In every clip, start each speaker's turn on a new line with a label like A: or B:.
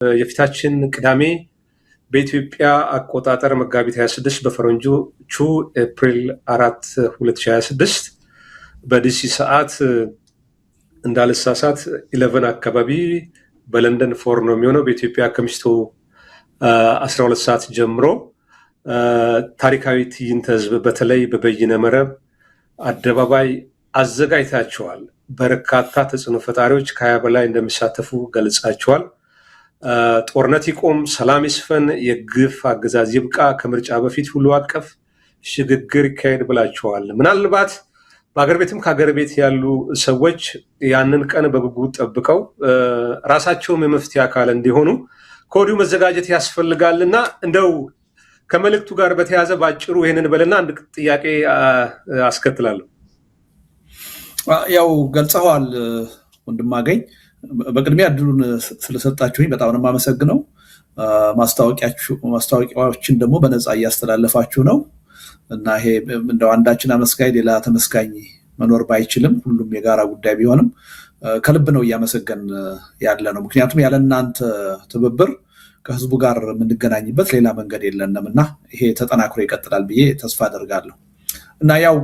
A: የፊታችን ቅዳሜ በኢትዮጵያ አቆጣጠር መጋቢት 26 በፈረንጆቹ ኤፕሪል 4 2026 በዲሲ ሰዓት እንዳልሳሳት 11 አካባቢ በለንደን ፎር ነው የሚሆነው። በኢትዮጵያ ከምሽቱ 12 ሰዓት ጀምሮ ታሪካዊ ትዕይንተ ህዝብ በተለይ በበይነ መረብ አደባባይ አዘጋጅታቸዋል። በርካታ ተጽዕኖ ፈጣሪዎች ከ20 በላይ እንደሚሳተፉ ገልጻቸዋል። ጦርነት ይቆም፣ ሰላም ይስፈን፣ የግፍ አገዛዝ ይብቃ፣ ከምርጫ በፊት ሁሉ አቀፍ ሽግግር ይካሄድ ብላቸዋል። ምናልባት በአገር ቤትም ከሀገር ቤት ያሉ ሰዎች ያንን ቀን በጉጉት ጠብቀው ራሳቸውም የመፍትሄ አካል እንዲሆኑ ከወዲሁ መዘጋጀት ያስፈልጋልና እንደው ከመልእክቱ ጋር በተያያዘ ባጭሩ ይሄንን በልና አንድ ጥያቄ አስከትላለሁ።
B: ያው ገልጸዋል ወንድማገኝ፣ በቅድሚያ እድሉን ስለሰጣችሁኝ በጣም ነው የማመሰግነው። ማስታወቂያዎችን ደግሞ በነፃ እያስተላለፋችሁ ነው እና ይሄ እንደው አንዳችን አመስጋኝ ሌላ ተመስጋኝ መኖር ባይችልም ሁሉም የጋራ ጉዳይ ቢሆንም ከልብ ነው እያመሰገን ያለ ነው። ምክንያቱም ያለ እናንተ ትብብር ከህዝቡ ጋር የምንገናኝበት ሌላ መንገድ የለንም እና ይሄ ተጠናክሮ ይቀጥላል ብዬ ተስፋ አደርጋለሁ። እና ያው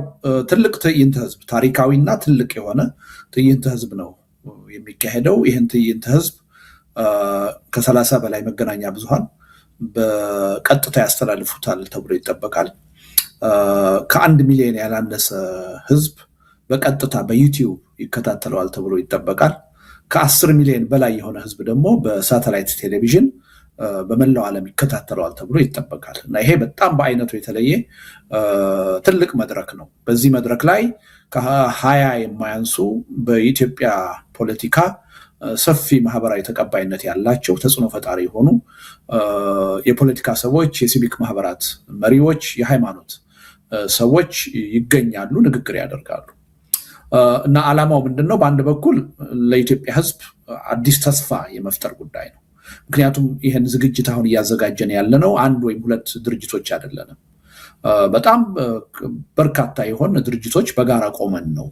B: ትልቅ ትዕይንተ ህዝብ፣ ታሪካዊና ትልቅ የሆነ ትዕይንተ ህዝብ ነው የሚካሄደው። ይህን ትዕይንተ ህዝብ ከ30 በላይ መገናኛ ብዙሃን በቀጥታ ያስተላልፉታል ተብሎ ይጠበቃል። ከ1 ሚሊዮን ያላነሰ ህዝብ በቀጥታ በዩቲዩብ ይከታተለዋል ተብሎ ይጠበቃል። ከ10 ሚሊዮን በላይ የሆነ ህዝብ ደግሞ በሳተላይት ቴሌቪዥን በመላው ዓለም ይከታተለዋል ተብሎ ይጠበቃል እና ይሄ በጣም በአይነቱ የተለየ ትልቅ መድረክ ነው። በዚህ መድረክ ላይ ከ20 የማያንሱ በኢትዮጵያ ፖለቲካ ሰፊ ማህበራዊ ተቀባይነት ያላቸው ተጽዕኖ ፈጣሪ የሆኑ የፖለቲካ ሰዎች፣ የሲቪክ ማህበራት መሪዎች፣ የሃይማኖት ሰዎች ይገኛሉ፣ ንግግር ያደርጋሉ እና ዓላማው ምንድነው? በአንድ በኩል ለኢትዮጵያ ህዝብ አዲስ ተስፋ የመፍጠር ጉዳይ ነው። ምክንያቱም ይህን ዝግጅት አሁን እያዘጋጀን ያለነው አንድ ወይም ሁለት ድርጅቶች አይደለንም። በጣም በርካታ የሆነ ድርጅቶች በጋራ ቆመን ነው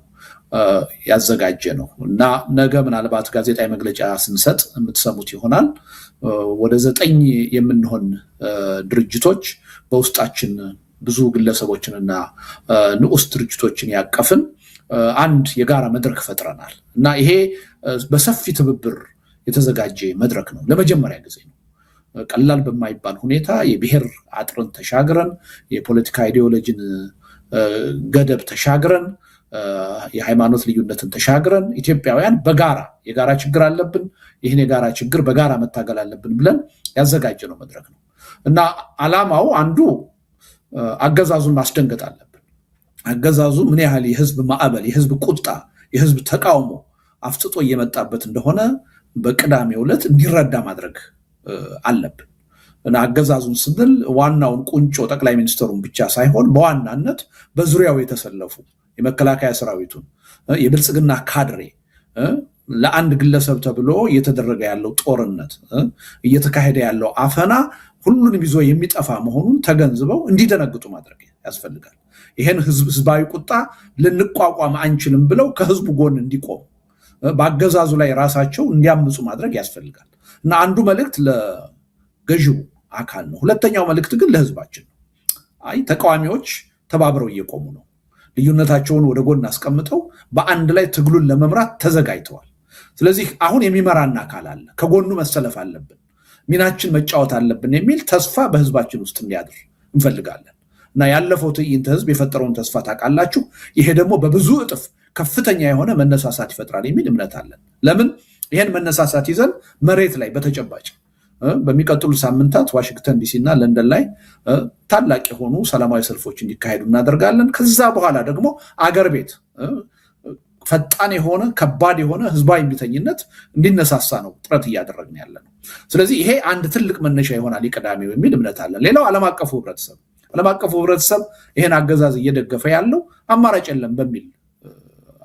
B: ያዘጋጀ ነው እና ነገ ምናልባት ጋዜጣዊ መግለጫ ስንሰጥ የምትሰሙት ይሆናል። ወደ 9 የምንሆን ድርጅቶች በውስጣችን ብዙ ግለሰቦችንና ንዑስ ድርጅቶችን ያቀፍን አንድ የጋራ መድረክ ፈጥረናል እና ይሄ በሰፊ ትብብር የተዘጋጀ መድረክ ነው። ለመጀመሪያ ጊዜ ነው። ቀላል በማይባል ሁኔታ የብሔር አጥርን ተሻግረን፣ የፖለቲካ አይዲዮሎጂን ገደብ ተሻግረን፣ የሃይማኖት ልዩነትን ተሻግረን ኢትዮጵያውያን በጋራ የጋራ ችግር አለብን፣ ይህን የጋራ ችግር በጋራ መታገል አለብን ብለን ያዘጋጀነው መድረክ ነው እና ዓላማው አንዱ አገዛዙን ማስደንገጥ አለብን። አገዛዙ ምን ያህል የህዝብ ማዕበል፣ የህዝብ ቁጣ፣ የህዝብ ተቃውሞ አፍጥጦ እየመጣበት እንደሆነ በቅዳሜው ዕለት እንዲረዳ ማድረግ አለብን እና አገዛዙን ስንል ዋናውን ቁንጮ ጠቅላይ ሚኒስትሩን ብቻ ሳይሆን በዋናነት በዙሪያው የተሰለፉ የመከላከያ ሰራዊቱን፣ የብልጽግና ካድሬ፣ ለአንድ ግለሰብ ተብሎ እየተደረገ ያለው ጦርነት፣ እየተካሄደ ያለው አፈና ሁሉንም ይዞ የሚጠፋ መሆኑን ተገንዝበው እንዲደነግጡ ማድረግ ያስፈልጋል። ይሄን ህዝባዊ ቁጣ ልንቋቋም አንችልም ብለው ከህዝቡ ጎን እንዲቆሙ፣ በአገዛዙ ላይ ራሳቸው እንዲያምፁ ማድረግ ያስፈልጋል እና አንዱ መልእክት ለገዢው አካል ነው። ሁለተኛው መልእክት ግን ለህዝባችን ነው። ተቃዋሚዎች ተባብረው እየቆሙ ነው። ልዩነታቸውን ወደ ጎን አስቀምጠው በአንድ ላይ ትግሉን ለመምራት ተዘጋጅተዋል። ስለዚህ አሁን የሚመራን አካል አለ፣ ከጎኑ መሰለፍ አለብን፣ ሚናችን መጫወት አለብን የሚል ተስፋ በህዝባችን ውስጥ እንዲያድር እንፈልጋለን እና ያለፈው ትዕይንተ ህዝብ የፈጠረውን ተስፋ ታውቃላችሁ። ይሄ ደግሞ በብዙ እጥፍ ከፍተኛ የሆነ መነሳሳት ይፈጥራል የሚል እምነት አለን። ለምን? ይሄን መነሳሳት ይዘን መሬት ላይ በተጨባጭ በሚቀጥሉ ሳምንታት ዋሽንግተን ዲሲ እና ለንደን ላይ ታላቅ የሆኑ ሰላማዊ ሰልፎች እንዲካሄዱ እናደርጋለን። ከዛ በኋላ ደግሞ አገር ቤት ፈጣን የሆነ ከባድ የሆነ ህዝባዊ እምቢተኝነት እንዲነሳሳ ነው ጥረት እያደረግን ያለ ነው። ስለዚህ ይሄ አንድ ትልቅ መነሻ ይሆናል የቅዳሜው የሚል እምነት አለን። ሌላው ዓለም አቀፉ ህብረተሰብ ይሄን አገዛዝ እየደገፈ ያለው አማራጭ የለም በሚል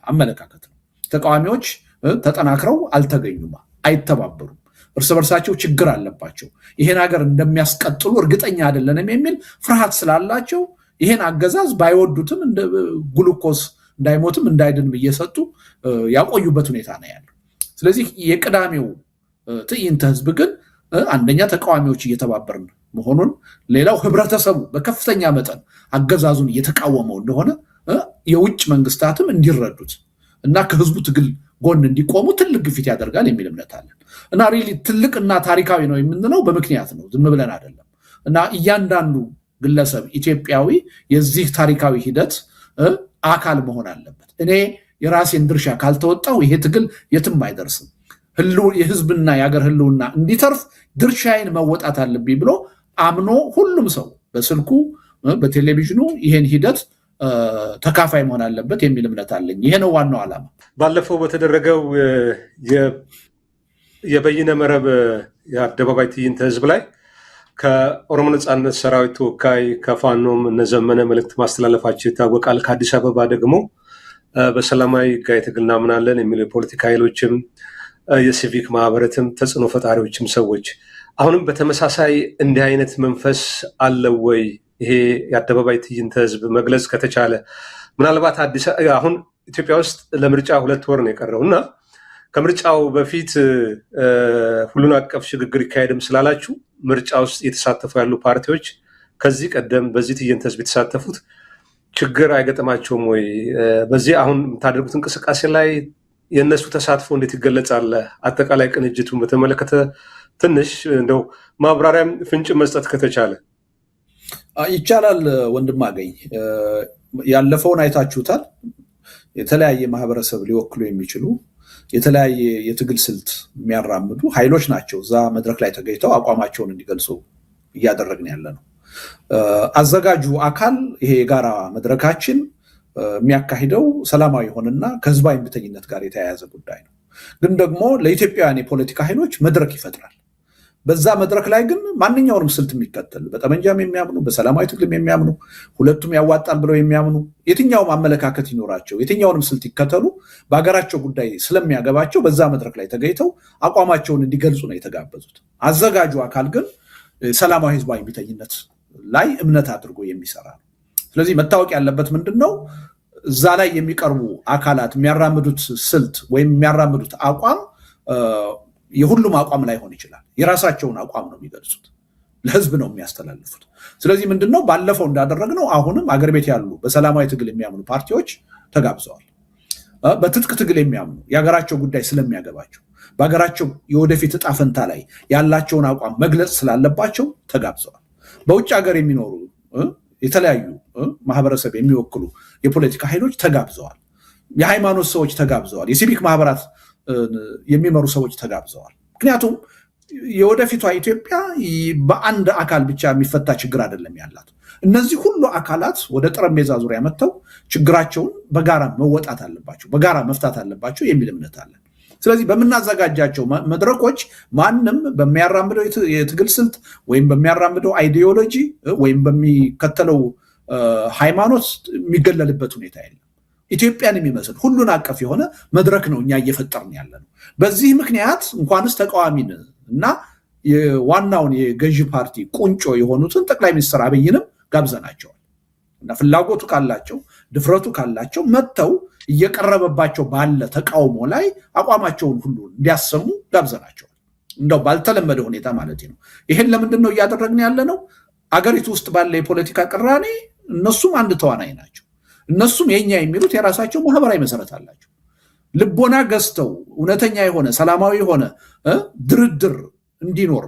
B: አመለካከት ነው። ተቃዋሚዎች ተጠናክረው አልተገኙም፣ አይተባበሩም፣ እርስ በርሳቸው ችግር አለባቸው፣ ይሄን ሀገር እንደሚያስቀጥሉ እርግጠኛ አይደለንም የሚል ፍርሃት ስላላቸው ይሄን አገዛዝ ባይወዱትም እንደ ግሉኮስ እንዳይሞትም እንዳይድንም እየሰጡ ያቆዩበት ሁኔታ ነው ያለው። ስለዚህ የቅዳሜው ትዕይንተ ህዝብ ግን አንደኛ ተቃዋሚዎች እየተባበርን መሆኑን፣ ሌላው ህብረተሰቡ በከፍተኛ መጠን አገዛዙን እየተቃወመው እንደሆነ የውጭ መንግስታትም እንዲረዱት እና ከህዝቡ ትግል ጎን እንዲቆሙ ትልቅ ግፊት ያደርጋል የሚል እምነት አለን እና ሪሊ ትልቅና ታሪካዊ ነው የምንለው በምክንያት ነው፣ ዝም ብለን አይደለም። እና እያንዳንዱ ግለሰብ ኢትዮጵያዊ የዚህ ታሪካዊ ሂደት አካል መሆን አለበት። እኔ የራሴን ድርሻ ካልተወጣው ይሄ ትግል የትም አይደርስም፣ የህዝብና የሀገር ህልውና እንዲተርፍ ድርሻዬን መወጣት አለብኝ ብሎ አምኖ ሁሉም ሰው በስልኩ በቴሌቪዥኑ ይሄን ሂደት ተካፋይ መሆን አለበት የሚል እምነት አለኝ። ይሄ ነው ዋናው ዓላማ።
A: ባለፈው በተደረገው የበይነ መረብ የአደባባይ ትዕይንተ ህዝብ ላይ ከኦሮሞ ነጻነት ሰራዊት ተወካይ ከፋኖም እነዘመነ መልእክት ማስተላለፋቸው ይታወቃል። ከአዲስ አበባ ደግሞ በሰላማዊ ህጋዊ ትግል እናምናለን የሚሉ የፖለቲካ ኃይሎችም የሲቪክ ማህበረትም ተጽዕኖ ፈጣሪዎችም ሰዎች አሁንም በተመሳሳይ እንዲህ አይነት መንፈስ አለው ወይ? ይሄ የአደባባይ ትዕይንተ ህዝብ መግለጽ ከተቻለ ምናልባት አሁን ኢትዮጵያ ውስጥ ለምርጫ 2 ወር ነው የቀረው እና ከምርጫው በፊት ሁሉን አቀፍ ሽግግር ይካሄድም ስላላችሁ ምርጫ ውስጥ የተሳተፉ ያሉ ፓርቲዎች ከዚህ ቀደም በዚህ ትዕይንተ ህዝብ የተሳተፉት ችግር አይገጥማቸውም ወይ? በዚህ አሁን የምታደርጉት እንቅስቃሴ ላይ የእነሱ ተሳትፎ እንዴት ይገለጻል? አጠቃላይ ቅንጅቱን በተመለከተ ትንሽ እንደው ማብራሪያም ፍንጭ መስጠት ከተቻለ
B: ይቻላል። ወንድም አገኝ ያለፈውን አይታችሁታል። የተለያየ ማህበረሰብ ሊወክሉ የሚችሉ የተለያየ የትግል ስልት የሚያራምዱ ኃይሎች ናቸው እዛ መድረክ ላይ ተገኝተው አቋማቸውን እንዲገልጹ እያደረግን ያለ ነው። አዘጋጁ አካል ይሄ የጋራ መድረካችን የሚያካሂደው ሰላማዊ ሆነና ከህዝባዊ እምቢተኝነት ጋር የተያያዘ ጉዳይ ነው። ግን ደግሞ ለኢትዮጵያውያን የፖለቲካ ኃይሎች መድረክ ይፈጥራል። በዛ መድረክ ላይ ግን ማንኛውንም ስልት የሚከተል በጠመንጃም የሚያምኑ በሰላማዊ ትግልም የሚያምኑ ሁለቱም ያዋጣል ብለው የሚያምኑ የትኛውም አመለካከት ይኖራቸው የትኛውንም ስልት ይከተሉ በሀገራቸው ጉዳይ ስለሚያገባቸው በዛ መድረክ ላይ ተገኝተው አቋማቸውን እንዲገልጹ ነው የተጋበዙት። አዘጋጁ አካል ግን ሰላማዊ ህዝባዊ እምቢተኝነት ላይ እምነት አድርጎ የሚሰራ ነው። ስለዚህ መታወቅ ያለበት ምንድን ነው? እዛ ላይ የሚቀርቡ አካላት የሚያራምዱት ስልት ወይም የሚያራምዱት አቋም የሁሉም አቋም ላይሆን ይችላል። የራሳቸውን አቋም ነው የሚገልጹት፣ ለህዝብ ነው የሚያስተላልፉት። ስለዚህ ምንድነው ባለፈው እንዳደረግነው አሁንም አገር ቤት ያሉ በሰላማዊ ትግል የሚያምኑ ፓርቲዎች ተጋብዘዋል። በትጥቅ ትግል የሚያምኑ የሀገራቸው ጉዳይ ስለሚያገባቸው በሀገራቸው የወደፊት እጣ ፈንታ ላይ ያላቸውን አቋም መግለጽ ስላለባቸው ተጋብዘዋል። በውጭ ሀገር የሚኖሩ የተለያዩ ማህበረሰብ የሚወክሉ የፖለቲካ ኃይሎች ተጋብዘዋል። የሃይማኖት ሰዎች ተጋብዘዋል። የሲቪክ ማህበራት የሚመሩ ሰዎች ተጋብዘዋል። ምክንያቱም የወደፊቷ ኢትዮጵያ በአንድ አካል ብቻ የሚፈታ ችግር አይደለም ያላት። እነዚህ ሁሉ አካላት ወደ ጠረጴዛ ዙሪያ መጥተው ችግራቸውን በጋራ መወጣት አለባቸው፣ በጋራ መፍታት አለባቸው የሚል እምነት አለን። ስለዚህ በምናዘጋጃቸው መድረኮች ማንም በሚያራምደው የትግል ስልት ወይም በሚያራምደው አይዲዮሎጂ ወይም በሚከተለው ሃይማኖት የሚገለልበት ሁኔታ የለም። ኢትዮጵያን የሚመስል ሁሉን አቀፍ የሆነ መድረክ ነው እኛ እየፈጠርን ያለ ነው። በዚህ ምክንያት እንኳንስ ተቃዋሚን እና ዋናውን የገዢ ፓርቲ ቁንጮ የሆኑትን ጠቅላይ ሚኒስትር አብይንም ጋብዘናቸዋል እና ፍላጎቱ ካላቸው ድፍረቱ ካላቸው መጥተው እየቀረበባቸው ባለ ተቃውሞ ላይ አቋማቸውን ሁሉ እንዲያሰሙ ጋብዘናቸዋል። እንደው ባልተለመደ ሁኔታ ማለት ነው። ይሄን ለምንድን ነው እያደረግን ያለ ነው? አገሪቱ ውስጥ ባለ የፖለቲካ ቅራኔ እነሱም አንድ ተዋናይ ናቸው። እነሱም የኛ የሚሉት የራሳቸው ማህበራዊ መሰረት አላቸው። ልቦና ገዝተው እውነተኛ የሆነ ሰላማዊ የሆነ ድርድር እንዲኖር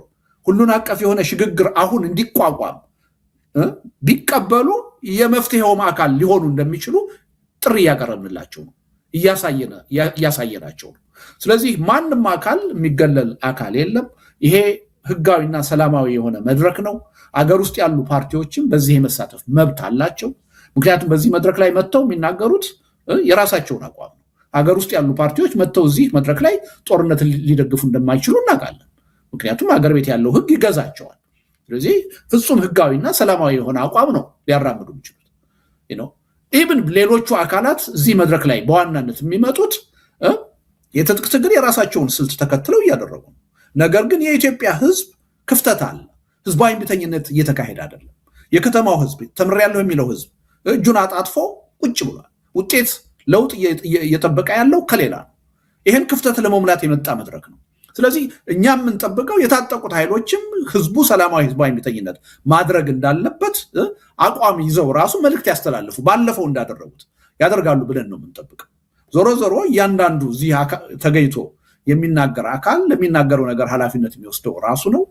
B: ሁሉን አቀፍ የሆነ ሽግግር አሁን እንዲቋቋም ቢቀበሉ የመፍትሄውም አካል ሊሆኑ እንደሚችሉ ጥሪ እያቀረብንላቸው ነው፣ እያሳየናቸው ነው። ስለዚህ ማንም አካል የሚገለል አካል የለም። ይሄ ህጋዊና ሰላማዊ የሆነ መድረክ ነው። አገር ውስጥ ያሉ ፓርቲዎችም በዚህ የመሳተፍ መብት አላቸው። ምክንያቱም በዚህ መድረክ ላይ መጥተው የሚናገሩት የራሳቸውን አቋም ነው። አገር ውስጥ ያሉ ፓርቲዎች መጥተው እዚህ መድረክ ላይ ጦርነት ሊደግፉ እንደማይችሉ እናውቃለን። ምክንያቱም አገር ቤት ያለው ህግ ይገዛቸዋል። ስለዚህ ፍጹም ህጋዊና ሰላማዊ የሆነ አቋም ነው ሊያራምዱ የሚችሉት። ኢብን ሌሎቹ አካላት እዚህ መድረክ ላይ በዋናነት የሚመጡት የትጥቅ ትግል የራሳቸውን ስልት ተከትለው እያደረጉ ነው። ነገር ግን የኢትዮጵያ ህዝብ ክፍተት አለ። ህዝባዊ እምቢተኝነት እየተካሄደ አይደለም። የከተማው ህዝብ ተምሬያለሁ የሚለው ህዝብ እጁን አጣጥፎ ቁጭ ብሏል። ውጤት ለውጥ እየጠበቀ ያለው ከሌላ ነው። ይህን ክፍተት ለመሙላት የመጣ መድረክ ነው። ስለዚህ እኛ የምንጠብቀው የታጠቁት ኃይሎችም ህዝቡ ሰላማዊ ህዝባዊ እምቢተኝነት ማድረግ እንዳለበት አቋም ይዘው ራሱ መልእክት ያስተላልፉ ባለፈው እንዳደረጉት ያደርጋሉ ብለን ነው የምንጠብቀው። ዞሮ ዞሮ እያንዳንዱ እዚህ ተገኝቶ የሚናገር አካል ለሚናገረው ነገር ኃላፊነት የሚወስደው ራሱ ነው።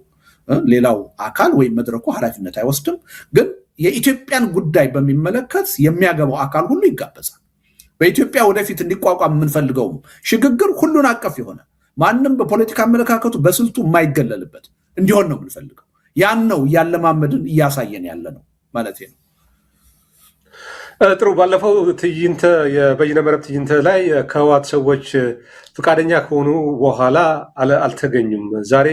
B: ሌላው አካል ወይም መድረኩ ኃላፊነት አይወስድም። ግን የኢትዮጵያን ጉዳይ በሚመለከት የሚያገባው አካል ሁሉ ይጋበዛል። በኢትዮጵያ ወደፊት እንዲቋቋም የምንፈልገውም ሽግግር ሁሉን አቀፍ የሆነ ማንም በፖለቲካ አመለካከቱ በስልቱ የማይገለልበት እንዲሆን ነው የምንፈልገው። ያን ነው እያለማመድን እያሳየን ያለ ነው ማለት ነው።
A: ጥሩ። ባለፈው ትዕይንተ የበይነ መረብ ትዕይንተ ላይ ከህወሓት ሰዎች ፈቃደኛ ከሆኑ በኋላ አልተገኙም። ዛሬ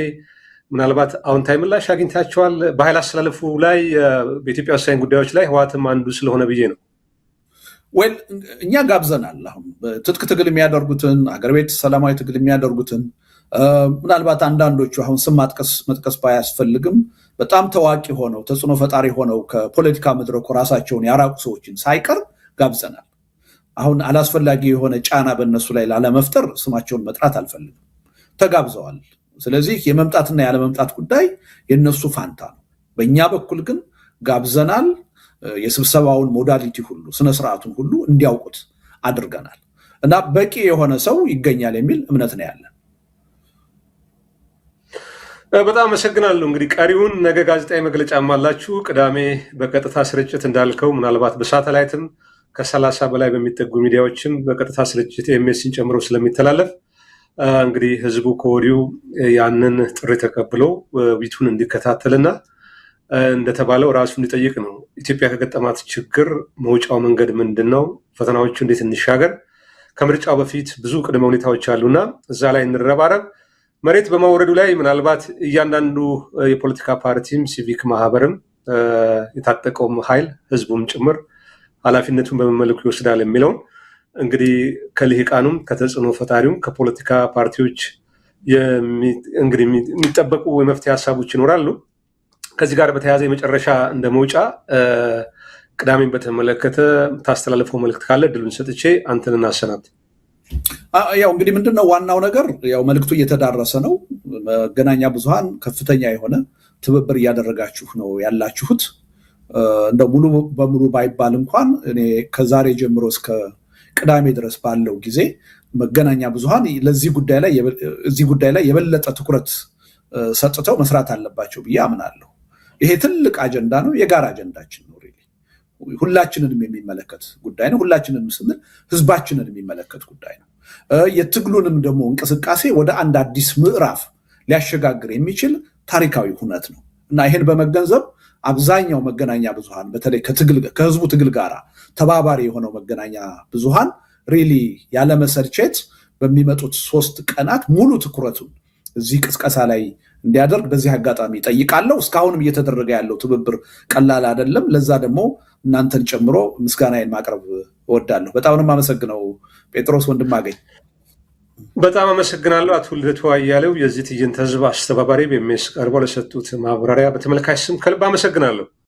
A: ምናልባት አዎንታዊ ምላሽ አግኝታቸዋል? በኃይል አስተላለፉ ላይ በኢትዮጵያ ወሳኝ ጉዳዮች ላይ ህወሓትም አንዱ ስለሆነ ብዬ ነው።
B: ወይ እኛ ጋብዘናል። አሁን ትጥቅ ትግል የሚያደርጉትን አገር ቤት ሰላማዊ ትግል የሚያደርጉትን ምናልባት አንዳንዶቹ አሁን ስም መጥቀስ ባያስፈልግም በጣም ታዋቂ ሆነው ተጽዕኖ ፈጣሪ ሆነው ከፖለቲካ መድረኩ ራሳቸውን ያራቁ ሰዎችን ሳይቀር ጋብዘናል። አሁን አላስፈላጊ የሆነ ጫና በእነሱ ላይ ላለመፍጠር ስማቸውን መጥራት አልፈልግም። ተጋብዘዋል። ስለዚህ የመምጣትና ያለመምጣት ጉዳይ የነሱ ፋንታ ነው። በእኛ በኩል ግን ጋብዘናል። የስብሰባውን ሞዳሊቲ ሁሉ ስነስርዓቱን ሁሉ እንዲያውቁት አድርገናል እና በቂ የሆነ ሰው ይገኛል የሚል እምነት ነው ያለን።
A: በጣም አመሰግናለሁ። እንግዲህ ቀሪውን ነገ ጋዜጣዊ መግለጫም አላችሁ። ቅዳሜ በቀጥታ ስርጭት እንዳልከው ምናልባት በሳተላይትም ከ30 በላይ በሚጠጉ ሚዲያዎችም በቀጥታ ስርጭት ኤምኤስን ጨምሮ ስለሚተላለፍ እንግዲህ ህዝቡ ከወዲሁ ያንን ጥሪ ተቀብሎ ውይይቱን እንዲከታተልና እንደተባለው ራሱ እንዲጠይቅ ነው። ኢትዮጵያ ከገጠማት ችግር መውጫው መንገድ ምንድን ነው? ፈተናዎቹ እንዴት እንሻገር? ከምርጫው በፊት ብዙ ቅድመ ሁኔታዎች አሉና እዛ ላይ እንረባረብ። መሬት በማውረዱ ላይ ምናልባት እያንዳንዱ የፖለቲካ ፓርቲም ሲቪክ ማህበርም የታጠቀውም ኃይል ህዝቡም ጭምር ኃላፊነቱን በመመልኩ ይወስዳል የሚለውን እንግዲህ ከልሂቃኑም ከተጽዕኖ ፈጣሪውም ከፖለቲካ ፓርቲዎች እንግዲህ የሚጠበቁ የመፍትሄ ሀሳቦች ይኖራሉ። ከዚህ ጋር በተያያዘ የመጨረሻ እንደ መውጫ ቅዳሜን በተመለከተ ታስተላልፈው መልእክት ካለ ድሉን ሰጥቼ አንተን እናሰናብት።
B: ያው እንግዲህ ምንድነው ዋናው ነገር ያው መልእክቱ እየተዳረሰ ነው። መገናኛ ብዙሃን ከፍተኛ የሆነ ትብብር እያደረጋችሁ ነው ያላችሁት። እንደ ሙሉ በሙሉ ባይባል እንኳን እኔ ከዛሬ ጀምሮ እስከ ቅዳሜ ድረስ ባለው ጊዜ መገናኛ ብዙሃን እዚህ ጉዳይ ላይ የበለጠ ትኩረት ሰጥተው መስራት አለባቸው ብዬ አምናለሁ። ይሄ ትልቅ አጀንዳ ነው፣ የጋራ አጀንዳችን ነው። ሁላችንንም የሚመለከት ጉዳይ ነው። ሁላችንንም ስንል ህዝባችንን የሚመለከት ጉዳይ ነው። የትግሉንም ደግሞ እንቅስቃሴ ወደ አንድ አዲስ ምዕራፍ ሊያሸጋግር የሚችል ታሪካዊ ሁነት ነው እና ይሄን በመገንዘብ አብዛኛው መገናኛ ብዙሃን በተለይ ከህዝቡ ትግል ጋር ተባባሪ የሆነው መገናኛ ብዙሃን ሪሊ ያለመሰልቸት በሚመጡት 3 ቀናት ሙሉ ትኩረቱን እዚህ ቅስቀሳ ላይ እንዲያደርግ በዚህ አጋጣሚ ጠይቃለሁ። እስካሁንም እየተደረገ ያለው ትብብር ቀላል አይደለም። ለዛ ደግሞ እናንተን ጨምሮ ምስጋናዬን ማቅረብ እወዳለሁ። በጣም ነው የማመሰግነው ጴጥሮስ ወንድማገኝ።
A: በጣም አመሰግናለሁ አቶ ልደቱ አያሌው የዚህ ትዕይንተ ህዝብ አስተባባሪ በኤምኤስ ቀርበው ለሰጡት ማብራሪያ በተመልካች ስም ከልብ አመሰግናለሁ።